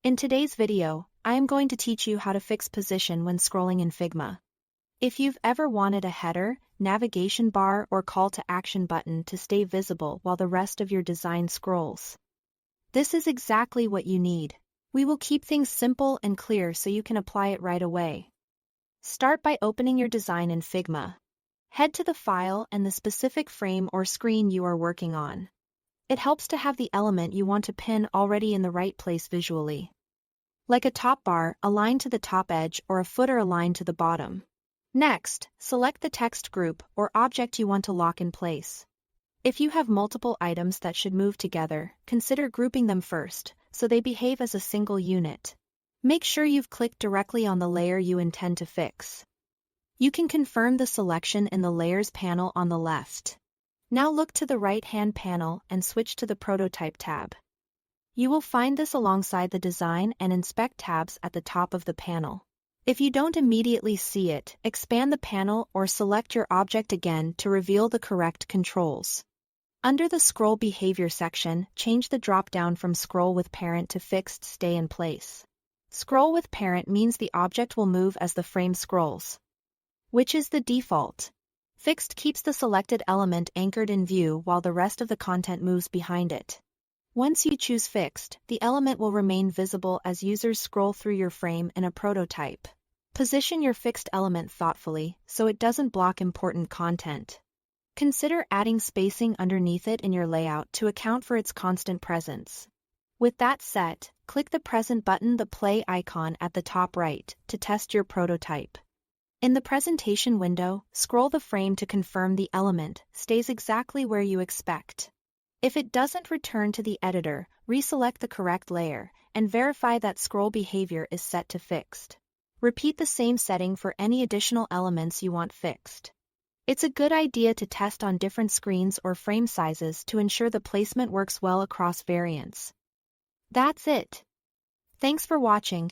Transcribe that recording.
In today's video, I am going to teach you how to fix position when scrolling in Figma. If you've ever wanted a header, navigation bar or call to action button to stay visible while the rest of your design scrolls, this is exactly what you need. We will keep things simple and clear so you can apply it right away. Start by opening your design in Figma. Head to the file and the specific frame or screen you are working on. It helps to have the element you want to pin already in the right place visually. Like a top bar, align to the top edge or a footer aligned to the bottom. Next, select the text group or object you want to lock in place. If you have multiple items that should move together, consider grouping them first, so they behave as a single unit. Make sure you've clicked directly on the layer you intend to fix. You can confirm the selection in the Layers panel on the left. Now look to the right-hand panel and switch to the Prototype tab. You will find this alongside the Design and Inspect tabs at the top of the panel. If you don't immediately see it, expand the panel or select your object again to reveal the correct controls. Under the Scroll Behavior section, change the drop-down from Scroll with Parent to Fixed Stay in Place. Scroll with Parent means the object will move as the frame scrolls, which is the default. Fixed keeps the selected element anchored in view while the rest of the content moves behind it. Once you choose Fixed, the element will remain visible as users scroll through your frame in a prototype. Position your fixed element thoughtfully so it doesn't block important content. Consider adding spacing underneath it in your layout to account for its constant presence. With that set, click the Present button, the play icon at the top right, to test your prototype. In the presentation window, scroll the frame to confirm the element stays exactly where you expect. If it doesn't return to the editor, reselect the correct layer and verify that scroll behavior is set to Fixed. Repeat the same setting for any additional elements you want fixed. It's a good idea to test on different screens or frame sizes to ensure the placement works well across variants. That's it. Thanks for watching.